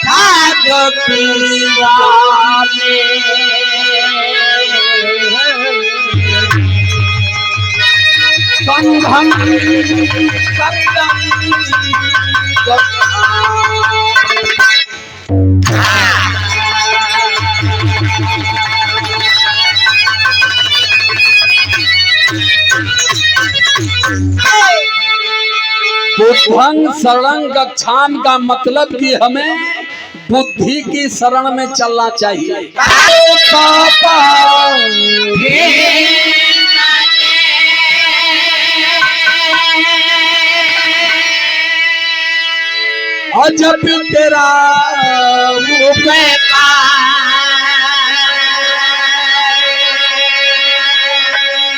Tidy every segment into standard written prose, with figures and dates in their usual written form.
भाग पीवाने संघम बुद्धं शरणं गच्छामि का मतलब कि हमें बुद्धि की शरण में चलना चाहिए। अजब तेरा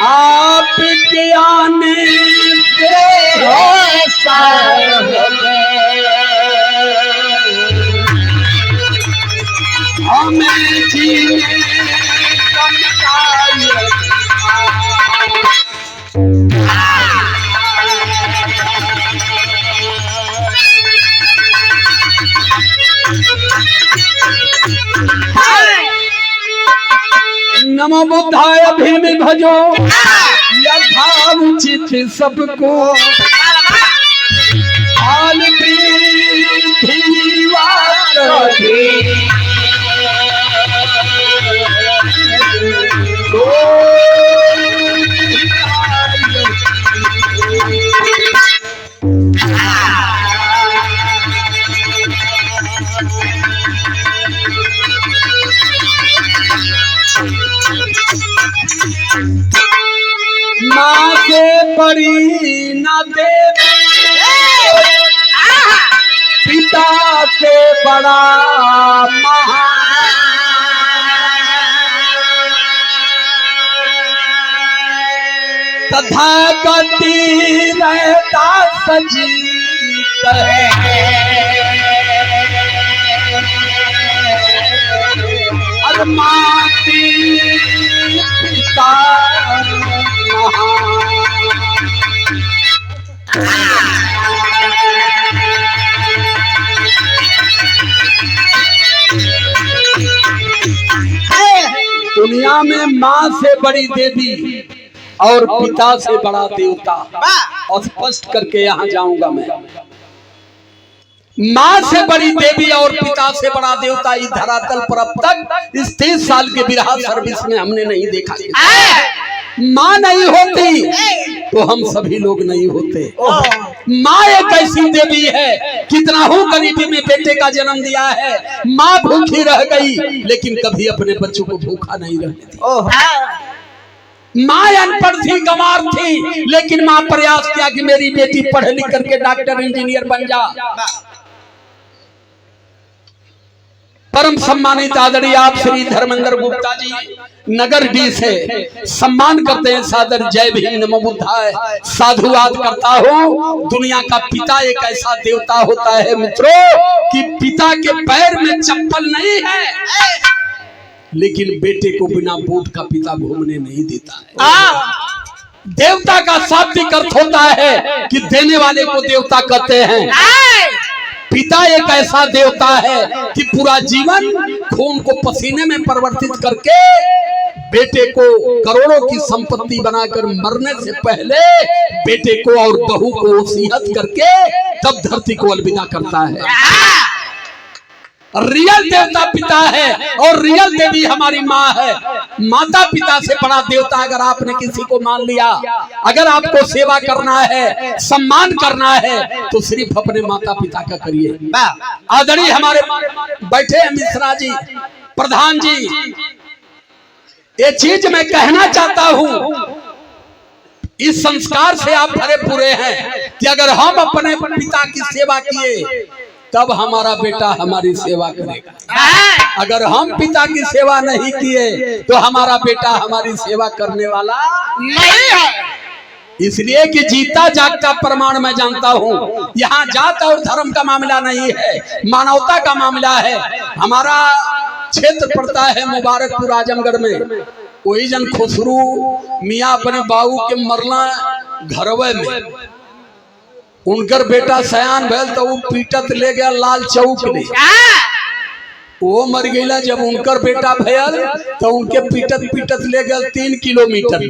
आप के आने से हमें जीने नमो बुद्धाय भीम भजो यथाउचित सबको आल माँ से बड़ी न देवी पिता से बड़ा महान तथागति रहता सजीत है अरमाती पिता दुनिया में माँ से बड़ी देवी और पिता से बड़ा देवता स्पष्ट करके यहाँ जाऊंगा मैं। माँ से बड़ी देवी और पिता से बड़ा देवता इस धरातल पर अब तक इस 30 साल के बिरहा सर्विस में हमने नहीं देखा। माँ नहीं होती तो हम सभी लोग नहीं होते। माँ एक ऐसी देवी है कितना हो गरीबी में बेटे का जन्म दिया है। माँ भूखी रह गई लेकिन कभी अपने बच्चों को भूखा नहीं रहने दी। माँ अनपढ़ थी, गंवार थी, लेकिन माँ प्रयास किया कि मेरी बेटी पढ़ लिख करके डॉक्टर इंजीनियर बन जा। परम सम्मानित आदरणीय आप श्री धर्मेंद्र गुप्ता जी नगर डी से सम्मान करते हैं सादर। जय भीम नमो बुद्धाय। साधुवाद करता हूँ। दुनिया का पिता एक ऐसा देवता होता है मित्रों कि पिता के पैर में चप्पल नहीं है लेकिन बेटे को बिना बूट का पिता घूमने नहीं देता है। देवता का शाब्दिक अर्थ होता है कि देने वाले को देवता कहते हैं। पिता एक ऐसा देवता है कि पूरा जीवन खून को पसीने में परिवर्तित करके बेटे को करोड़ों की संपत्ति बनाकर मरने से पहले बेटे को और बहू को वसीयत करके तब धरती को अलविदा करता है। रियल देवता पिता है और रियल देवी हमारी माँ है। माता पिता से बड़ा देवता अगर आपने किसी को मान लिया, अगर आपको सेवा करना है, सम्मान करना है तो सिर्फ अपने माता पिता का करिए। आदरणीय हमारे बैठे हैं मिश्रा जी, प्रधान जी, ये चीज मैं कहना चाहता हूँ। इस संस्कार से आप भरे पूरे हैं कि अगर हम अपने पिता की सेवा किए तब हमारा बेटा हमारी सेवा करेगा। अगर हम पिता की सेवा नहीं किए तो हमारा बेटा हमारी सेवा करने वाला नहीं है। इसलिए कि जीता जागता प्रमाण मैं जानता हूँ। यहाँ जात और धर्म का मामला नहीं है, मानवता का मामला है। हमारा क्षेत्र पड़ता है मुबारकपुर आजमगढ़ में। वही जन खुसरू मियाँ अपने बाबू के मरला घरवे में उनकर बेटा सयान भैल तो वो पीटत ले गया लाल चौक में, वो मर गया। जब उनकर बेटा भैल तो उनके पीटत पीटत ले गया 3 किलोमीटर।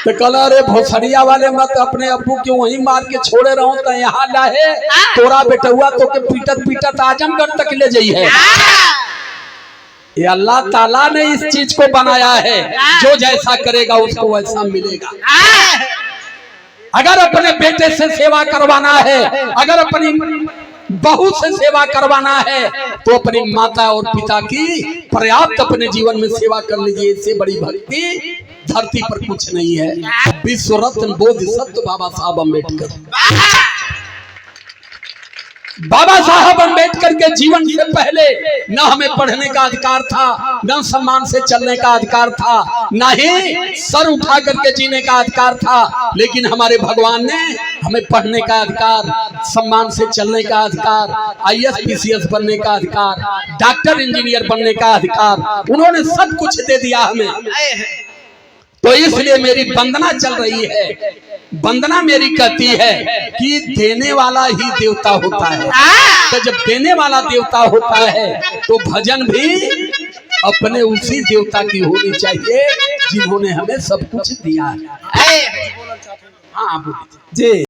तो कहला अरे भोसड़िया वाले मत अपने अब्बू के वहीं मार के छोड़े रहो तो यहाँ लाहे तोरा बेटुआ तो के पीटत पीटत आजमगढ़ तक ले जाई है। ये अल्लाह ताला ने इस चीज को बनाया है, जो जैसा करेगा उसको वैसा मिलेगा। अगर अपने बेटे से सेवा करवाना है, अगर अपनी बहू से सेवा करवाना है तो अपनी माता और पिता की पर्याप्त अपने जीवन में सेवा कर लीजिए। इससे बड़ी भक्ति धरती पर कुछ नहीं है। विश्व रत्न बोधिसत्व बाबा साहब अम्बेडकर, बाबा साहब अम्बेडकर के जीवन से पहले न हमें पढ़ने का अधिकार था, न सम्मान से चलने का अधिकार था, न ही सर उठा करके जीने का अधिकार था। लेकिन हमारे भगवान ने हमें पढ़ने का अधिकार, सम्मान से चलने का अधिकार, IAS PCS बनने का अधिकार, डॉक्टर इंजीनियर बनने का अधिकार, उन्होंने सब कुछ दे दिया हमें। तो इसलिए मेरी वंदना चल रही है। वंदना मेरी कहती है कि देने वाला ही देवता होता है। तो जब देने वाला देवता होता है तो भजन भी अपने उसी देवता की होनी चाहिए जिन्होंने हमें सब कुछ दिया है। हाँ जी।